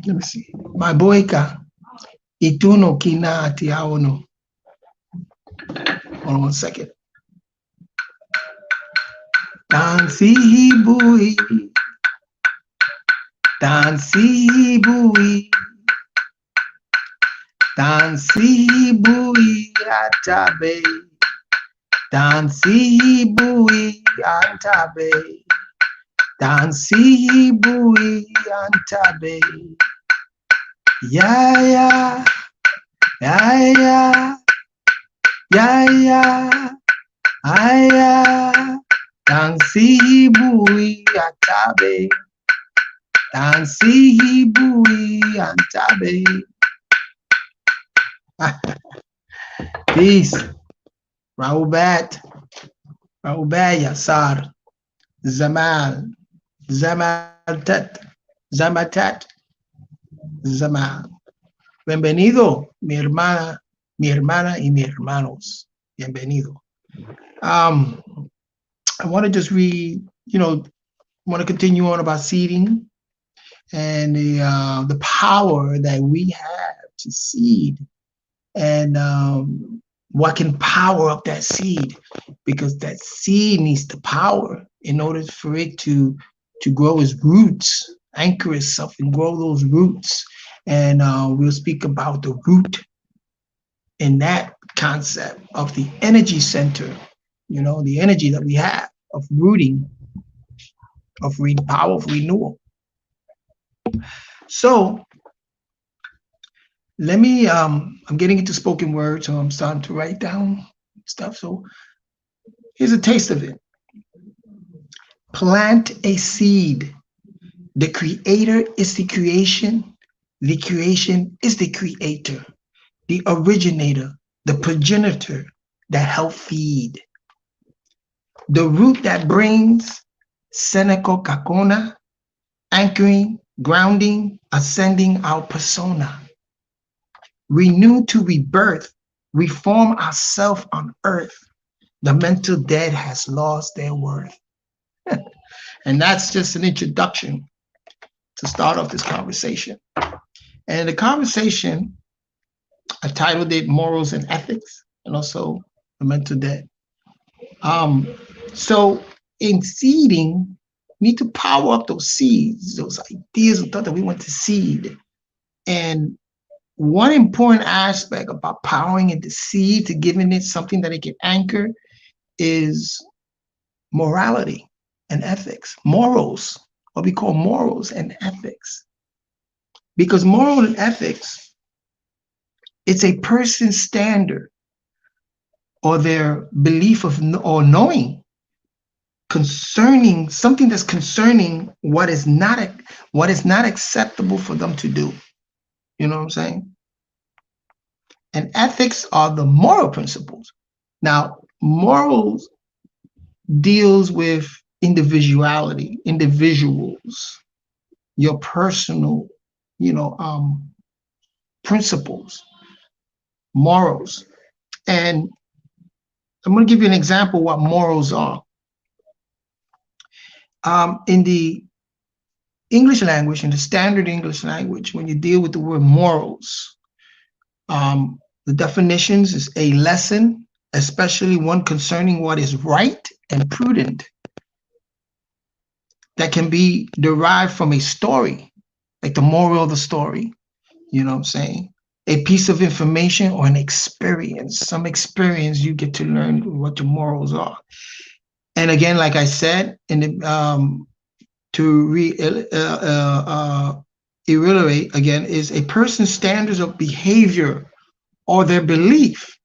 Let me see. Maboika. Ituno kina atiaono. Hold on 1 second. Tansibui. Tansibui. Tansibui atabe. Tansibui antabe. Tansibui antabe. Ya ya ya ya ya ya aya. Tansibui atabe. Tansibui antabe. Peace. Raubat. Raubat Yasar. Zamal. Zamaltat. Zamatat. Zamal. Bienvenido, mi hermana y mis hermanos. Bienvenido. I want to just read, want to continue on about seeding and the power that we have to seed, and what can power up that seed, because that seed needs the power in order for it to grow its roots, anchor itself and grow those roots. And we'll speak about the root in that concept of the energy center, the energy that we have of rooting, of power of renewal. So let me, I'm getting into spoken word, so I'm starting to write down stuff. So here's a taste of it. Plant a seed. The creator is the creation. The creation is the creator, the originator, the progenitor that help feed. The root that brings Seneco Kakona, anchoring, grounding, ascending our persona. Renew to rebirth, reform ourselves on earth. The mental dead has lost their worth. And that's just an introduction to start off this conversation. And the conversation, I titled it Morals and Ethics, and also the mental dead. So in seeding, we need to power up those seeds, those ideas and thought that we want to seed. And one important aspect about powering it, the seed, to giving it something that it can anchor, is morality and ethics, morals, what we call morals and ethics. Because moral and ethics, it's a person's standard or their belief of or knowing concerning something that's concerning what is not acceptable for them to do. You know what I'm saying? And ethics are the moral principles. Now, morals deals with individuality, individuals, your personal, principles, morals. And I'm going to give you an example of what morals are. In the English language, in the standard English language, when you deal with the word morals, the definitions is a lesson, especially one concerning what is right and prudent, that can be derived from a story, like the moral of the story, you know what I'm saying? A piece of information or an experience, some experience, you get to learn what your morals are. And again, like I said, in the, to reiterate again, is a person's standards of behavior or their belief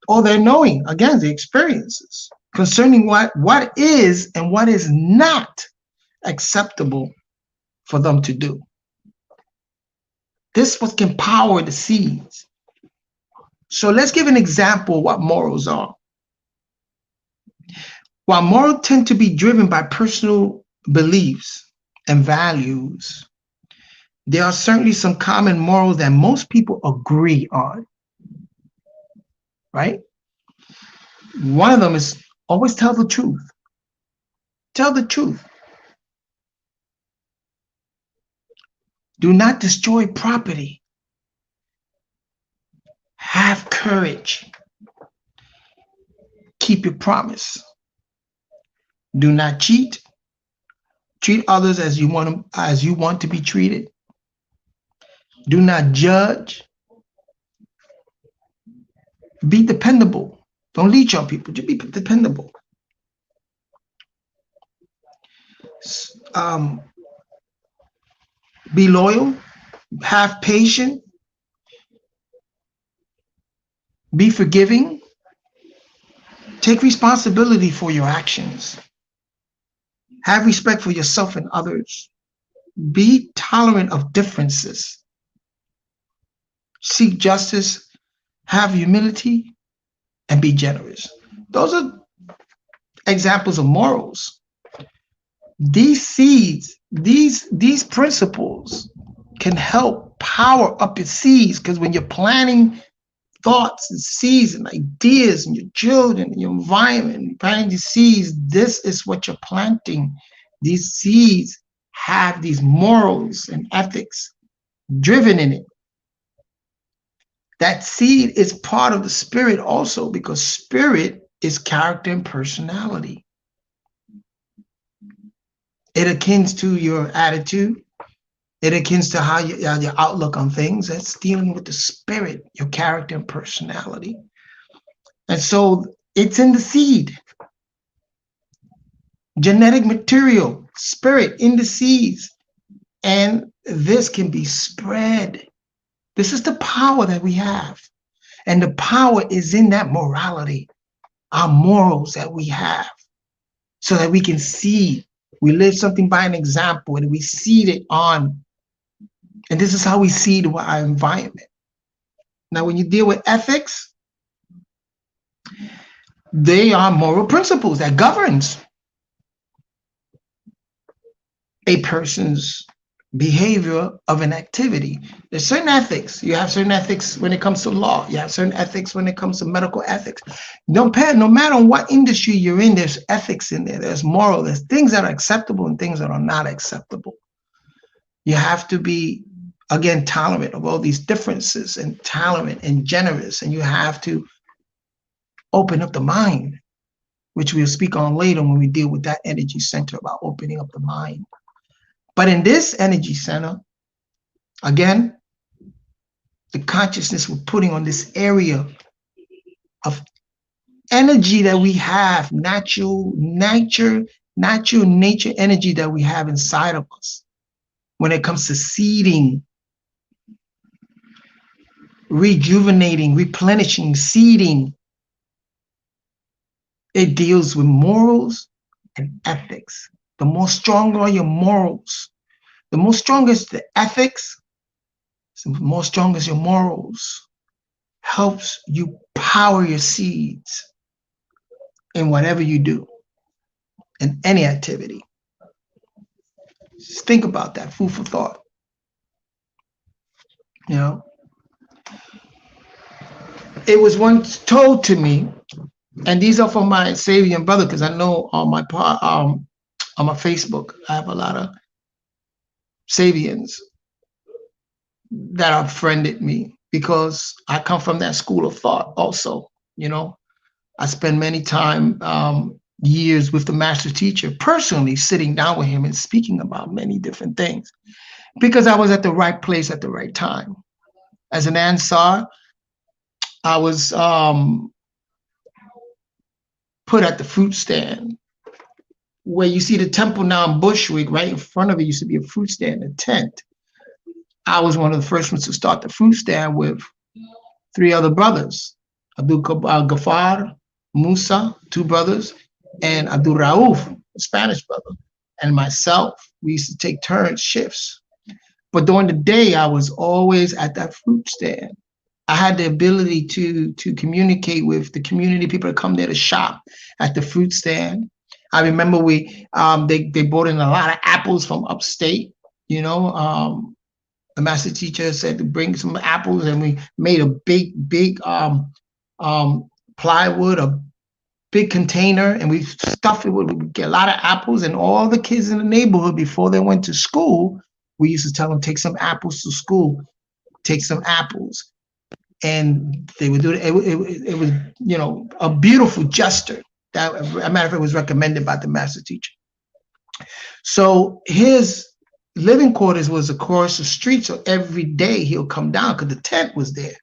or their knowing, again, the experiences concerning what is and what is not acceptable for them to do. This what can power the seeds. So let's give an example of what morals are. While morals tend to be driven by personal beliefs and values, there are certainly some common morals that most people agree on, right? One of them is always tell the truth. Tell the truth. Do not destroy property. Have courage. Keep your promise. Do not cheat. Treat others as you want to be treated. Do not judge. Be dependable. Don't leech on people. Just be dependable. Be loyal. Have patience. Be forgiving. Take responsibility for your actions. Have respect for yourself and others. Be tolerant of differences. Seek justice. Have humility. And be generous. Those are examples of morals. These seeds, these principles can help power up your seeds, because when you're planting thoughts and seeds and ideas and your children and your environment, and planting these seeds, this is what you're planting. These seeds have these morals and ethics driven in it. That seed is part of the spirit also, because spirit is character and personality. It akins to your attitude. It akins to how your outlook on things. That's dealing with the spirit, your character and personality. And so it's in the seed. Genetic material, spirit in the seeds. And this can be spread. This is the power that we have. And the power is in that morality, our morals that we have, so that we can see. We live something by an example, and we seed it on. And this is how we seed our environment. Now, when you deal with ethics, they are moral principles that governs a person's behavior of an activity. There's certain ethics. You have certain ethics when it comes to law. You have certain ethics when it comes to medical ethics. No matter what industry you're in, there's ethics in there. There's moral. There's things that are acceptable and things that are not acceptable. You have to be, again, tolerant of all these differences, and tolerant and generous. And you have to open up the mind, which we'll speak on later when we deal with that energy center, about opening up the mind. But in this energy center, again, the consciousness we're putting on this area of energy that we have, natural nature energy that we have inside of us, when it comes to seeding, rejuvenating, replenishing, seeding, it deals with morals and ethics. The more stronger are your morals, the more strongest the ethics, the more strongest your morals, helps you power your seeds in whatever you do, in any activity. Just think about that, food for thought. You know, it was once told to me, and these are from my Sabian brother, because I know on my Facebook, I have a lot of Sabians that have friended me, because I come from that school of thought also. You know, I spend many years with the master teacher, personally sitting down with him and speaking about many different things, because I was at the right place at the right time. As an Ansar, I was put at the fruit stand, where you see the temple now in Bushwick. Right in front of it used to be a fruit stand, a tent. I was one of the first ones to start the fruit stand with 3 other brothers, Abdul Ghaffar, Musa, 2 brothers, and Abdul Rauf, a Spanish brother, and myself. We used to take turns, shifts. But during the day, I was always at that fruit stand. I had the ability to communicate with the community, people that come there to shop at the fruit stand. I remember they brought in a lot of apples from upstate. You know, the master teacher said to bring some apples, and we made a big plywood, a big container, and we stuffed it with, we get a lot of apples, and all the kids in the neighborhood, before they went to school, We used to tell them, take some apples to school, take some apples. And they would do it. It was, you know, a beautiful gesture. That, as a matter of fact, was recommended by the master teacher. So his living quarters was across the street. So every day he'll come down because the tent was there.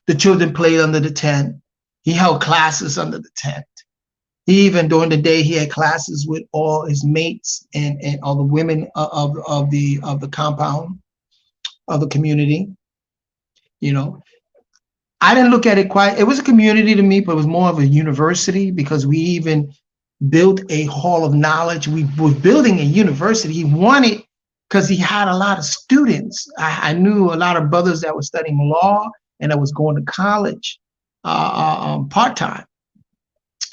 The children played under the tent. He held classes under the tent. He even during the day he had classes with all his mates and all the women of the compound, of the community. You know, I didn't look at it quite. It was a community to me, but it was more of a university because we even built a hall of knowledge. We were building a university. He wanted, because he had a lot of students. I knew a lot of brothers that were studying law and that was going to college part-time.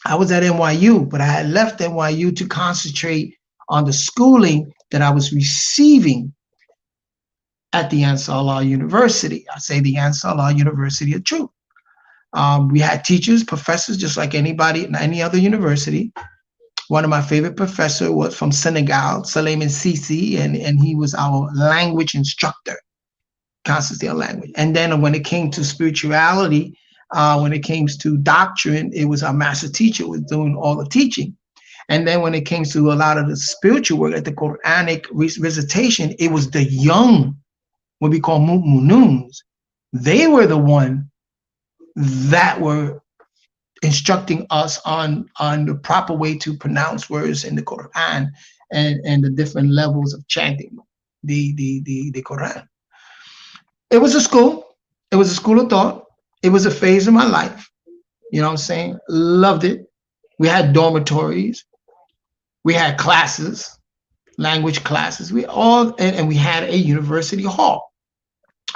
I was at NYU, but I had left NYU to concentrate on the schooling that I was receiving at the Ansar Allah University. I say the Ansar Allah University of Truth. We had teachers, professors, just like anybody in any other university. One of my favorite professors was from Senegal, Suleiman Sisi, and he was our language instructor, constantly on language. And then when it came to spirituality, when it came to doctrine, it was our master teacher who was doing all the teaching. And then when it came to a lot of the spiritual work, like the Quranic recitation, it was the young, what we call mu'minuns. They were the one that were instructing us on the proper way to pronounce words in the Quran and the different levels of chanting the Quran. It was a school. It was a school of thought. It was a phase of my life. You know what I'm saying? Loved it. We had dormitories. We had classes, language classes. We all, and we had a university hall,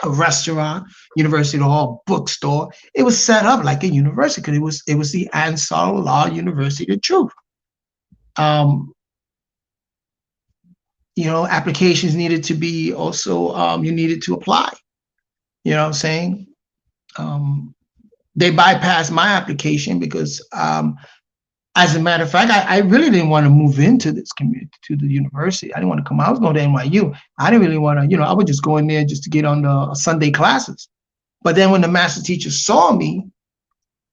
a restaurant, university hall, bookstore. It was set up like a university because it was the Ansar Allah University of Truth. You know, applications needed to be also, you needed to apply. You know what I'm saying? They bypassed my application because, as a matter of fact, I really didn't want to move into this community, to the university. I didn't want to come out. I was going to NYU. I didn't really want to, you know, I would just go in there just to get on the Sunday classes. But then when the master teacher saw me,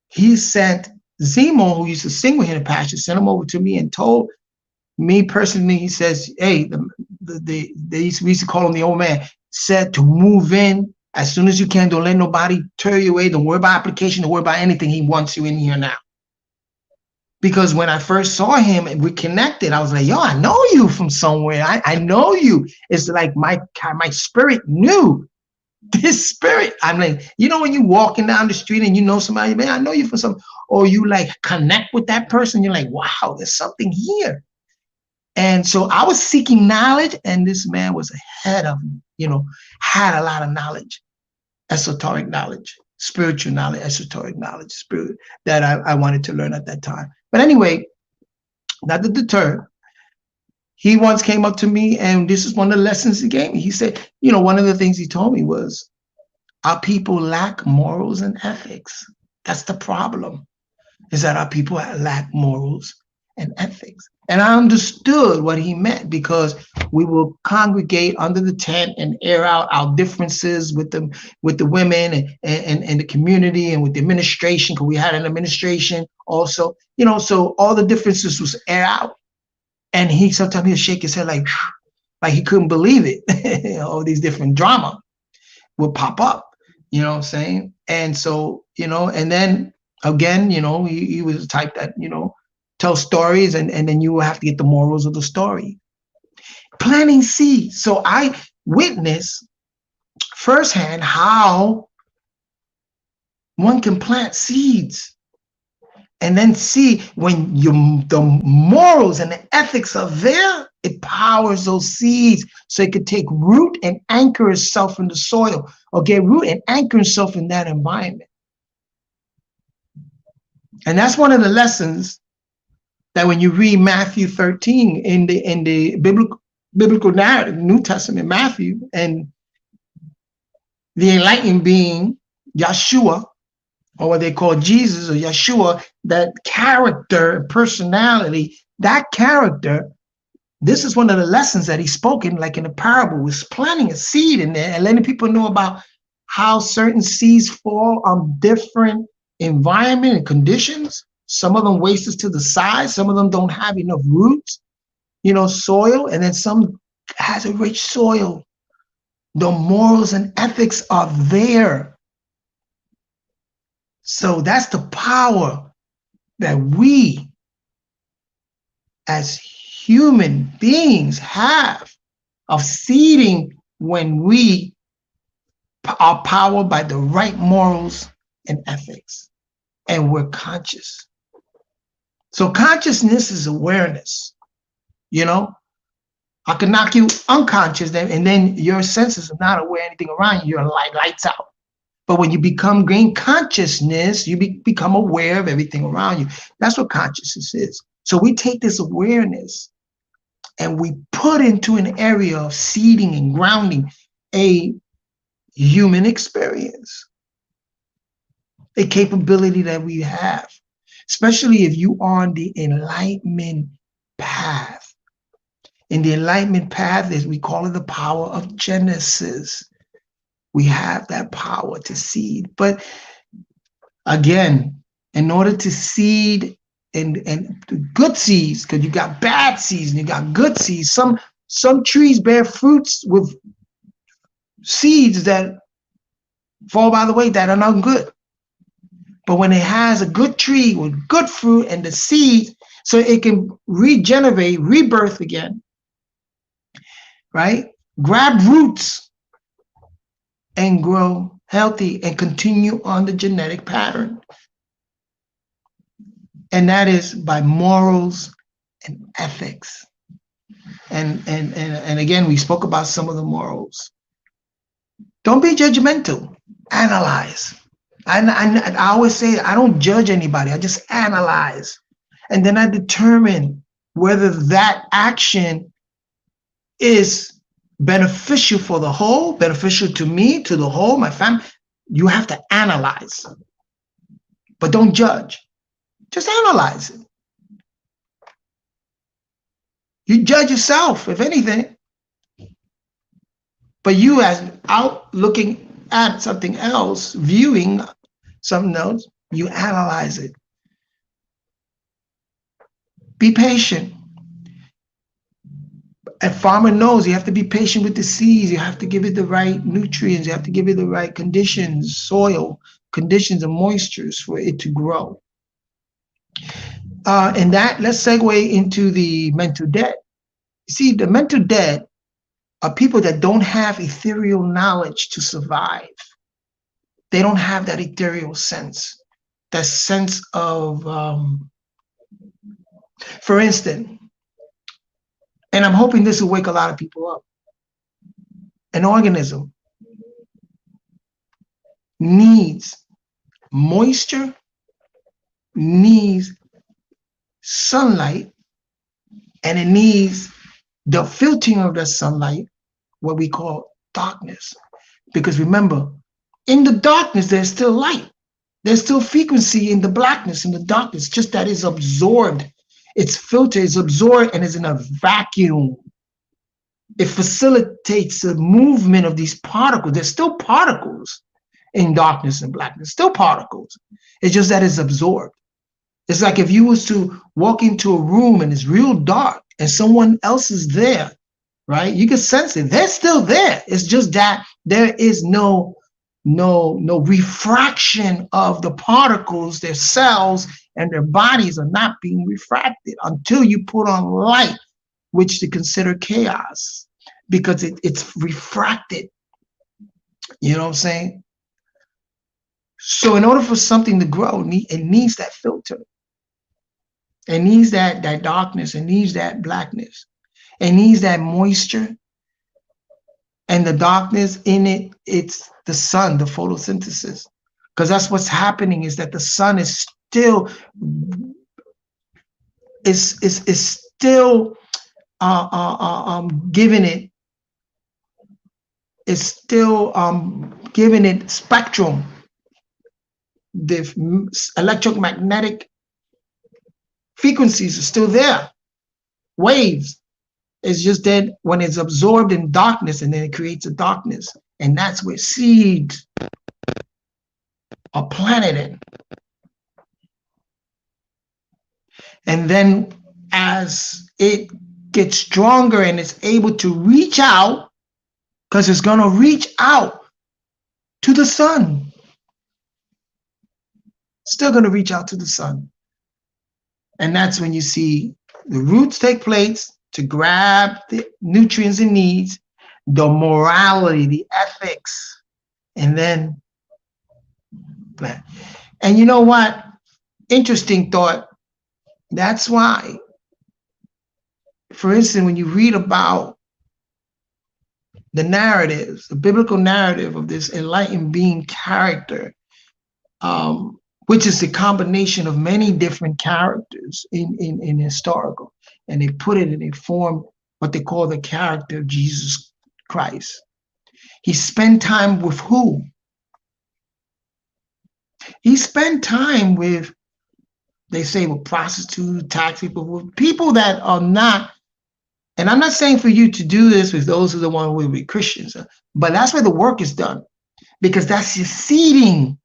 he sent Zemo, who used to sing with him in Passion, sent him over to me and told me personally, he says, hey, they used to call him the old man, said to move in as soon as you can. Don't let nobody turn you away. Don't worry about application. Don't worry about anything. He wants you in here now. Because when I first saw him and we connected, I was like, yo, I know you from somewhere. I know you. It's like my spirit knew this spirit. I'm like, you know, when you walking down the street and you know somebody, man, I know you from some, or you like connect with that person. You're like, wow, there's something here. And so I was seeking knowledge, and this man was ahead of me, you know, had a lot of knowledge, esoteric knowledge, spiritual knowledge, esoteric knowledge, spirit that I wanted to learn at that time. But anyway, not to deter, he once came up to me, and this is one of the lessons he gave me. He said, you know, one of the things he told me was, our people lack morals and ethics. That's the problem, is that our people lack morals and ethics. And I understood what he meant, because we will congregate under the tent and air out our differences with the women and the community and with the administration, because we had an administration also, you know, so all the differences was air out. And he sometimes he'll shake his head like he couldn't believe it. All these different drama would pop up, you know what I'm saying? And so, you know, and then again, you know, he was the type that, you know, tell stories, and then you will have to get the morals of the story. Planting seeds. So I witnessed firsthand how one can plant seeds and then see when the morals and the ethics are there, it powers those seeds so it could take root and anchor itself in the soil, or get root and anchor itself in that environment. And that's one of the lessons that when you read Matthew 13 in the biblical narrative, New Testament Matthew, and the enlightened being Yeshua, or what they call Jesus or Yeshua, that character, personality, that character This is one of the lessons that he's spoken, like in the parable, was planting a seed in there and letting people know about how certain seeds fall on different environment and conditions. Some of them waste to the side, some of them don't have enough roots, soil, and then some has a rich soil. The morals and ethics are there. So that's the power that we as human beings have of seeding when we are powered by the right morals and ethics, and we're conscious. So consciousness is awareness. I can knock you unconscious, and then your senses are not aware of anything around you. Your lights out. But when you gain consciousness, you become aware of everything around you. That's what consciousness is. So we take this awareness and we put into an area of seeding and grounding a human experience, a capability that we have, especially if you are on the enlightenment path. In the enlightenment path, as we call it, the power of Genesis. We have that power to seed. But again, in order to seed and good seeds, because you got bad seeds and you got good seeds, some trees bear fruits with seeds that fall by the way that are not good. But when it has a good tree with good fruit and the seed, so it can regenerate, rebirth again, right? Grab roots and grow healthy and continue on the genetic pattern. And that is by morals and ethics. And again, we spoke about some of the morals. Don't be judgmental. Analyze. I always say I don't judge anybody. I just analyze. And then I determine whether that action is beneficial for the whole, beneficial to me, to the whole, my family. You have to analyze. But don't judge. Just analyze it. You judge yourself, if anything. But you, as out looking at something else, viewing something else, you analyze it. Be patient. A farmer knows you have to be patient with the seeds. You have to give it the right nutrients. You have to give it the right conditions, soil conditions and moistures for it to grow. And that, let's segue into the mental debt. You see, the mental debt are people that don't have ethereal knowledge to survive. They don't have that ethereal sense, that sense of, for instance, and I'm hoping this will wake a lot of people up. An organism needs moisture, needs sunlight, and it needs the filtering of the sunlight, what we call darkness. Because remember, in the darkness, there's still light. There's still frequency in the blackness, in the darkness, just that is absorbed. Its filter is absorbed and is in a vacuum. It facilitates the movement of these particles. There's still particles in darkness and blackness, still particles. It's just that it's absorbed. It's like if you was to walk into a room and it's real dark and someone else is there, right? You can sense it. They're still there. It's just that there is no refraction of the particles. Their cells and their bodies are not being refracted until you put on light, which they consider chaos, because it's refracted. You know what I'm saying? So in order for something to grow, it needs that filter. It needs that darkness. It needs that blackness. It needs that moisture. And the darkness in it, it's the sun, the photosynthesis. Because that's what's happening, is that the sun is still giving it, is still giving it spectrum. The electromagnetic frequencies are still there, waves. It's just that when it's absorbed in darkness, and then it creates a darkness, and that's where seeds are planted in. And then as it gets stronger and it's able to reach out, because it's going to reach out to the sun. Still going to reach out to the sun. And that's when you see the roots take place to grab the nutrients it needs, the morality, the ethics, and then plant. And you know what? Interesting thought. That's why, for instance, when you read about the narratives, the biblical narrative of this enlightened being character, which is the combination of many different characters in historical, and they put it in a form, what they call the character of Jesus Christ. He spent time with who? He spent time with, they say, with prostitutes, tax people, with people that are not, and I'm not saying for you to do this with those who don't want to be Christians, but that's where the work is done, because that's your seeding.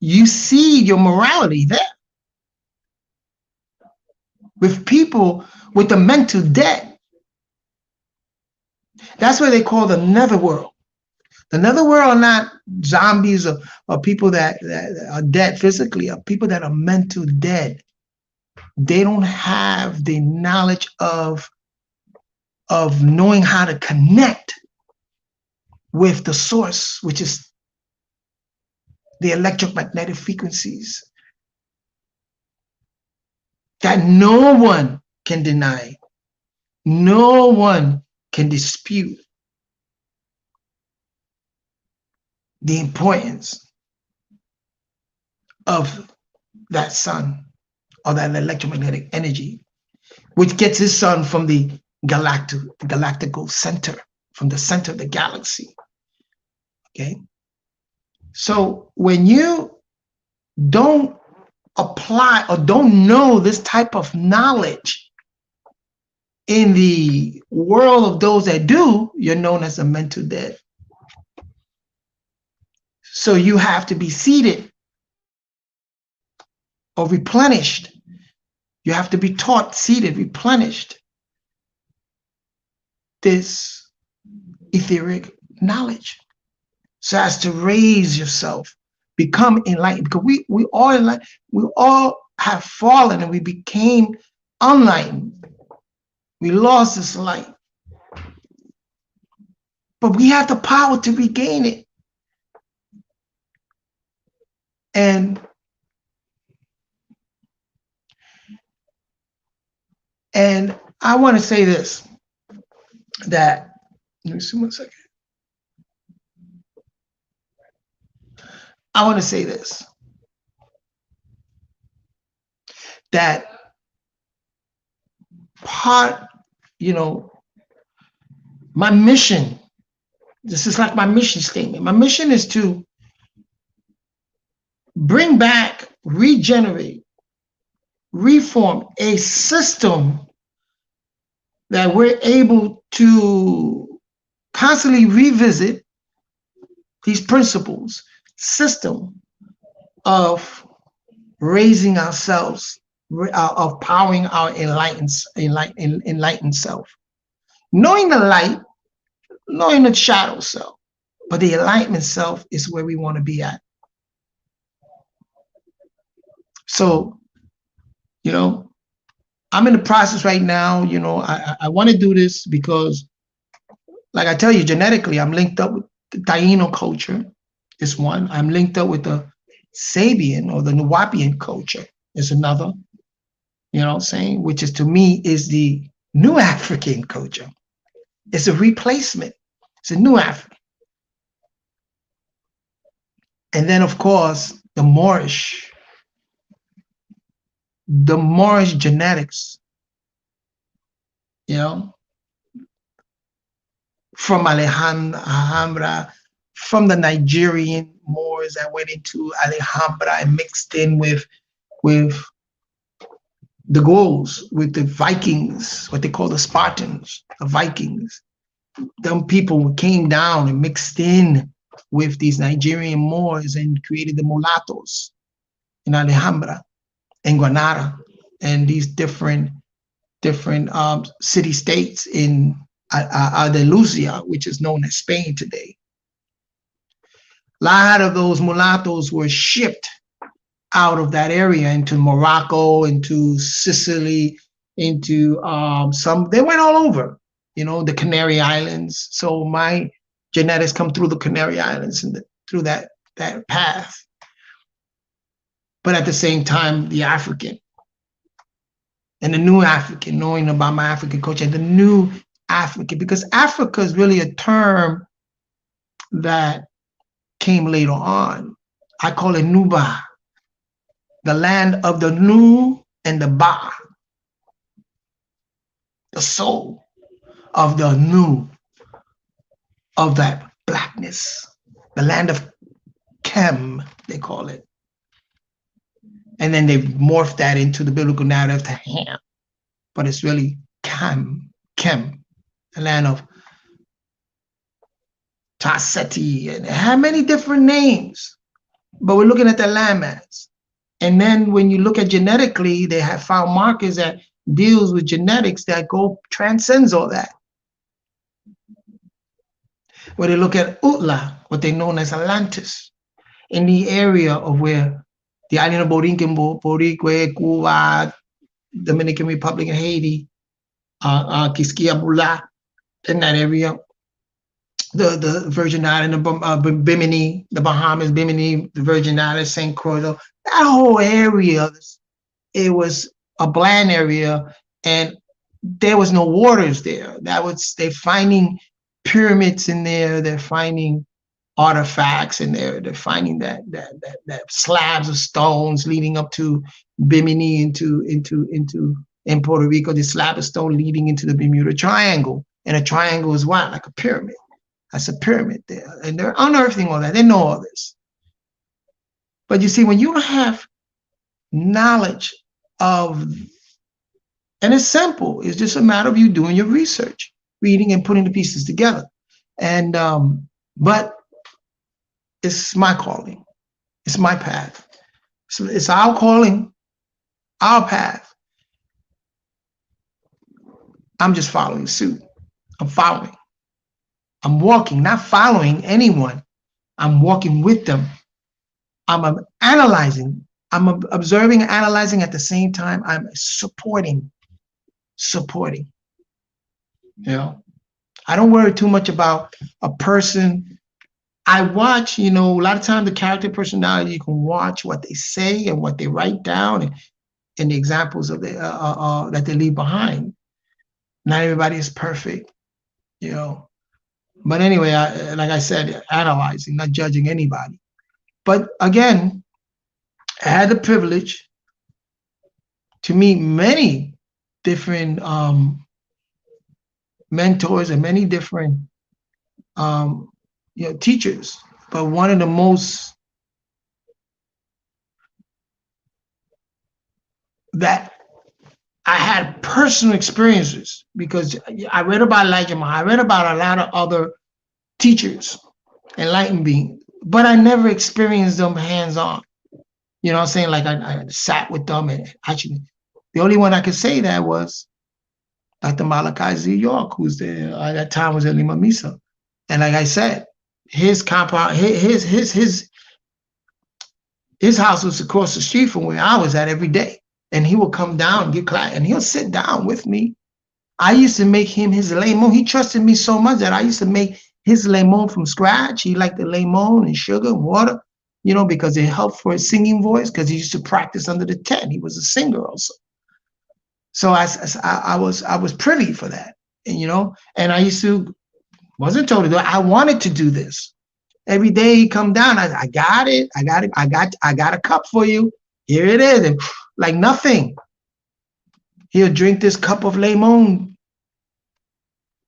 You seed your morality there. With people with the mental debt. That's what they call the netherworld. The netherworld are not zombies or people that are dead physically, are people that are mental dead. They don't have the knowledge of knowing how to connect with the source, which is the electromagnetic frequencies that no one can deny, no one can dispute the importance of that sun or that electromagnetic energy, which gets its sun from the galactical center, from the center of the galaxy. Okay, so when you don't apply or don't know this type of knowledge in the world of those that do, you're known as a mental dead. So you have to be seeded or replenished. You have to be taught, seeded, replenished this etheric knowledge so as to raise yourself, become enlightened, because we all have fallen and we became unenlightened. We lost this light, but we have the power to regain it. And I want to say this, that, let me see 1 second. I want to say this, that part, my mission, this is like my mission statement. My mission is to bring back, regenerate, reform a system that we're able to constantly revisit these principles, system of raising ourselves, of powering our enlightened self. Knowing the light, knowing the shadow self, but the enlightenment self is where we want to be at. So, I'm in the process right now. I want to do this because, like I tell you, genetically, I'm linked up with the Taino culture, is one. I'm linked up with the Sabian or the Nuwaubian culture, is another, which is, to me, is the New African culture. It's a replacement. It's a New African. And then, of course, the Moorish genetics, from Alhambra, from the Nigerian Moors that went into Alhambra and mixed in with the Gauls, with the Vikings, what they call the Spartans, the Vikings. Them people came down and mixed in with these Nigerian Moors and created the mulattoes in Alhambra and Granada and these different city states in Andalusia, which is known as Spain today. A lot of those mulattoes were shipped out of that area into Morocco, into Sicily, into they went all over, you know, the Canary Islands. So my genetics come through the Canary Islands and through that path. But at the same time, the African and the new African, knowing about my African culture, and the new African, because Africa is really a term that came later on. I call it Nuba, the land of the Nu and the Ba, the soul of the Nu, of that blackness, the land of Kem, they call it. And then they've morphed that into the biblical narrative to Ham, but it's really Kem, the land of Taseti, and it had many different names, but we're looking at the landmass. And then when you look at genetically, they have found markers that deals with genetics that transcends all that. Where they look at Utla, what they know as Atlantis, in the area of where the island of Boricue, Cuba, Dominican Republic, and Haiti, Quisquiabulla, in that area, the Virgin Island of Bimini, the Bahamas, Bimini, the Virgin Islands, St. Croix, that whole area, it was a bland area, and there was no waters there. They're finding pyramids in there, they're finding artifacts in there, they're finding that slabs of stones leading up to Bimini in Puerto Rico, the slab of stone leading into the Bermuda Triangle. And a triangle is what? Like a pyramid. That's a pyramid there. And they're unearthing all that. They know all this. But you see, when you have knowledge of, and it's simple, it's just a matter of you doing your research, reading and putting the pieces together. And, but it's my calling. It's my path. So it's our calling, our path. I'm just following suit. I'm following. I'm walking, not following anyone. I'm walking with them. I'm analyzing. I'm observing and analyzing at the same time. I'm supporting. You know, I don't worry too much about a person. I watch, you know, a lot of times the character personality, you can watch what they say and what they write down and the examples of that they leave behind. Not everybody is perfect, you know. But anyway, like I said, analyzing, not judging anybody. But again, I had the privilege to meet many different mentors and many different teachers. But one of the most that I had personal experiences, because I read about Elijah Muhammad, I read about a lot of other teachers, enlightened beings, but I never experienced them hands-on. You know what I'm saying? Like I sat with them, and actually, the only one I could say that was Dr. Malachi Z. York, who's there at that time was Elima Misa. And like I said, his compound, his house was across the street from where I was at every day. And he would come down and get class, and he'll sit down with me. I used to make him his lemon. He trusted me so much that I used to make his lemon from scratch. He liked the lemon and sugar and water, you know, because it helped for his singing voice, because he used to practice under the tent. He was a singer also. So I was privy for that, and you know, and I wasn't told to do it. I wanted to do this. Every day he come down, I got it. I got a cup for you. Here it is. And like nothing, he'll drink this cup of lemon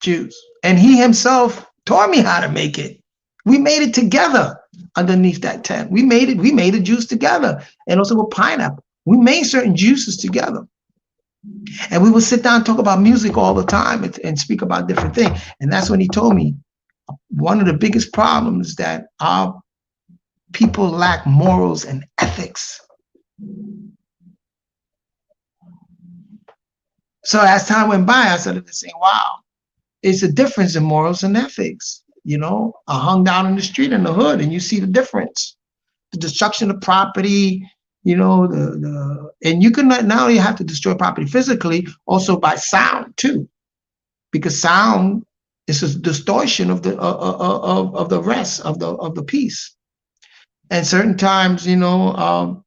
juice. And he himself taught me how to make it. We made it together underneath that tent. We made the juice together. And also with pineapple. We made certain juices together. And we would sit down and talk about music all the time and speak about different things. And that's when he told me one of the biggest problems is that our people lack morals and ethics. So as time went by, I started to say, wow, it's a difference in morals and ethics. You know, I hung down in the street in the hood and you see the difference. The destruction of property, you know, and you can not only have to destroy property physically, also by sound too, because sound is a distortion of the rest of the piece. And certain times, you know,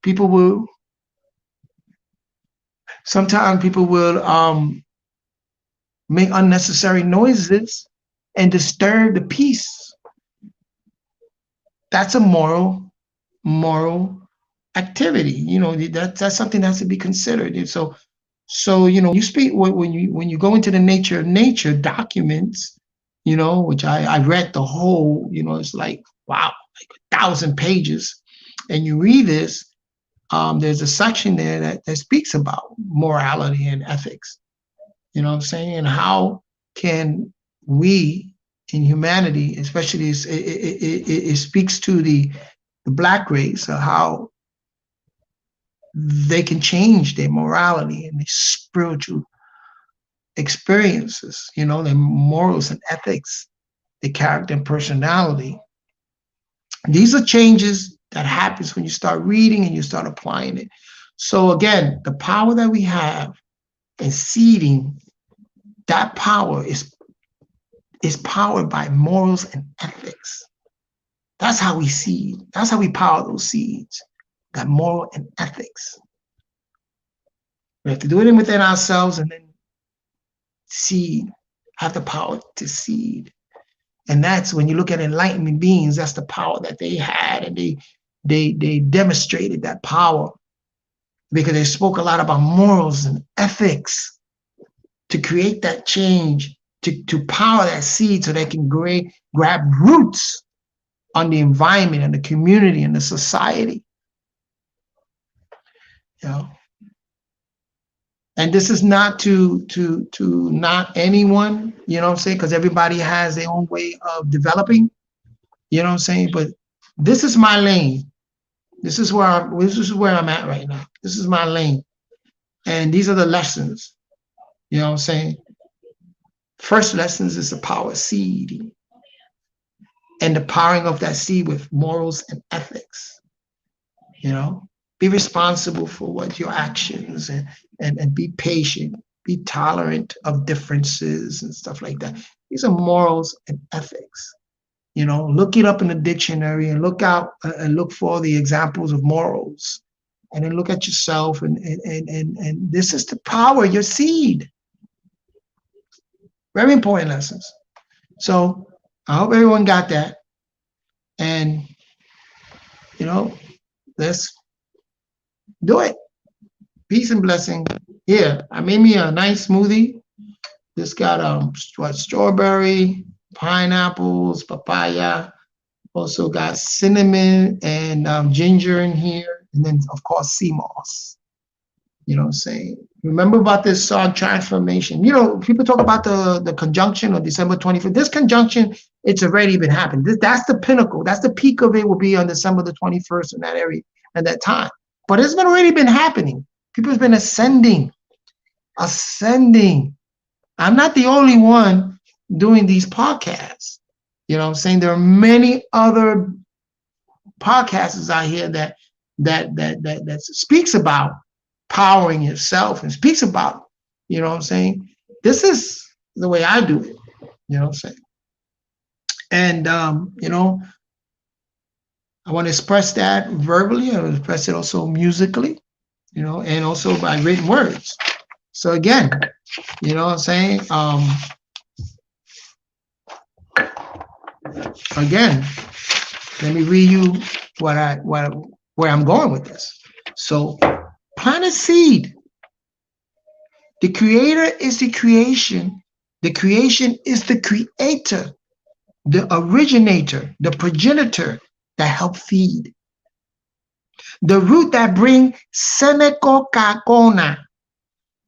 sometimes people will make unnecessary noises and disturb the peace. That's a moral activity. You know, that's something that has to be considered. And so you know, you speak when you go into the nature of nature documents, you know, which I read the whole, you know, it's like wow, like 1,000 pages, and you read this. There's a section there that speaks about morality and ethics. You know what I'm saying? And how can we in humanity, especially it speaks to the Black race, how they can change their morality and their spiritual experiences, you know, their morals and ethics, their character and personality. These are changes that happens when you start reading and you start applying it. So again, the power that we have in seeding, that power is powered by morals and ethics. That's how we seed. That's how we power those seeds. Got moral and ethics. We have to do it within ourselves and then seed, have the power to seed. And that's when you look at enlightenment beings, that's the power that they had, and they demonstrated that power because they spoke a lot about morals and ethics to create that change, to power that seed so they can grab roots on the environment and the community and the society. You know, and this is not to not anyone, you know what I'm saying, because everybody has their own way of developing, you know what I'm saying, but this is my lane. This is where I'm at right now. This is my lane, and these are the lessons, you know what I'm saying. First lessons is the power of seed and the powering of that seed with morals and ethics. You know, be responsible for what your actions and be patient, be tolerant of differences and stuff like that. These are morals and ethics. You know, look it up in the dictionary and look out and look for the examples of morals, and then look at yourself and this is to power your seed. Very important lessons. So I hope everyone got that. And you know, let's do it. Peace and blessing. Here, I made me a nice smoothie. This got strawberry, pineapples, papaya. Also got cinnamon and ginger in here, and then of course sea moss. You know what I'm saying? Remember about this song transformation. You know, people talk about the conjunction on December 25th. This conjunction, it's already been happening. That's the pinnacle. That's the peak of it will be on December the 21st in that area at that time. But it's already been happening. People have been ascending. I'm not the only one doing these podcasts. You know what I'm saying? There are many other podcasters out here that speaks about powering yourself and speaks about, you know what I'm saying? This is the way I do it, you know what I'm saying? And, you know, I want to express that verbally. I want to express it also musically, you know, and also by written words. So again, you know what I'm saying? Again, let me read you where I'm going with this. So plant a seed. The creator is the creation. The creation is the creator, the originator, the progenitor that help feed. The root that bring Seneco Cacona,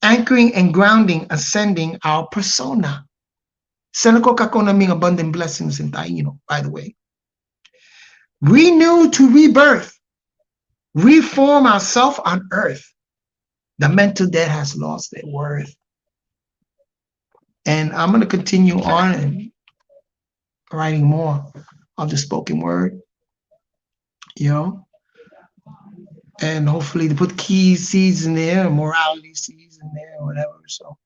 anchoring and grounding, ascending our persona. Seneca kakona mean abundant blessings in Taino, by the way. Renew to rebirth, reform ourselves on earth. The mental debt has lost their worth. And I'm going to continue on and writing more of the spoken word, you know, and hopefully to put key seeds in there, morality seeds in there, or whatever. So,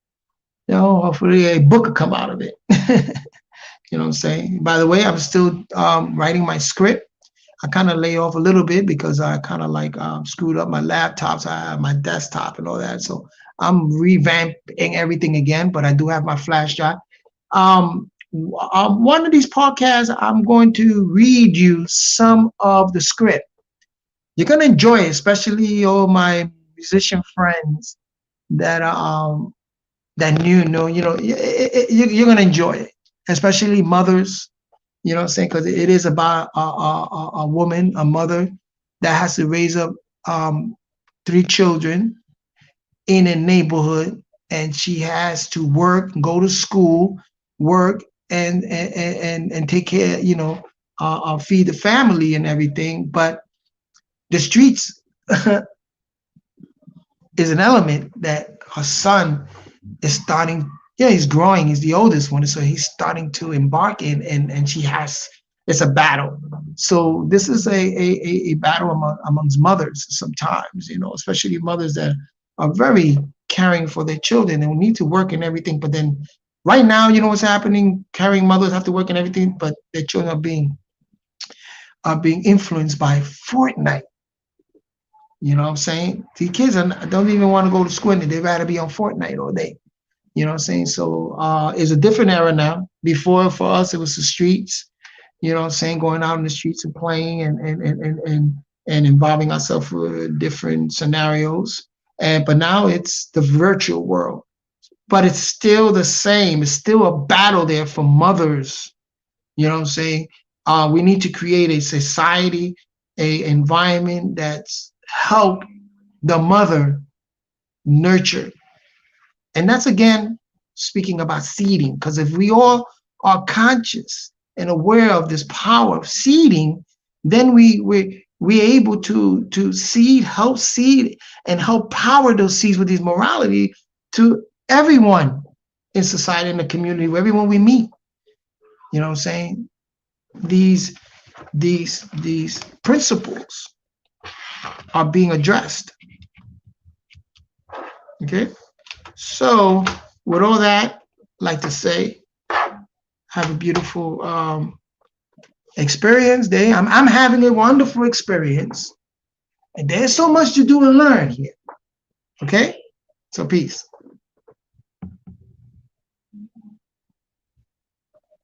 you know, hopefully a book will come out of it. You know what I'm saying? By the way, I'm still writing my script. I kind of lay off a little bit because I kind of like screwed up my laptops. I have my desktop and all that. So I'm revamping everything again, but I do have my flash drive. One of these podcasts, I'm going to read you some of the script. You're going to enjoy it, especially all my musician friends that that you're going to enjoy it, especially mothers. You know what I'm saying? Because it is about a woman, a mother that has to raise up 3 children in a neighborhood, and she has to work, go to school, work, and take care, feed the family and everything. But the streets is an element that her son is starting. Yeah, he's growing. He's the oldest one, so he's starting to embark in, and she has. It's a battle. So this is a battle amongst mothers sometimes, especially mothers that are very caring for their children and need to work and everything. But then right now, you know what's happening? Caring mothers have to work and everything, but their children are being influenced by Fortnite. You know what I'm saying? The kids don't even want to go to school, and they'd rather be on Fortnite all day. You know what I'm saying? So it's a different era now. Before, for us, it was the streets. You know what I'm saying? Going out in the streets and playing and involving ourselves with different scenarios. But now it's the virtual world. But it's still the same. It's still a battle there for mothers. You know what I'm saying? We need to create a society, a environment that's help the mother nurture. And that's, again, speaking about seeding, because if we all are conscious and aware of this power of seeding, then we're able to seed, help seed, and help power those seeds with these morality to everyone in society, in the community, everyone we meet. You know what I'm saying? These principles are being addressed. Okay? So with all that, I'd like to say, have a beautiful experience day. I'm having a wonderful experience. And there's so much to do and learn here. Okay? So peace.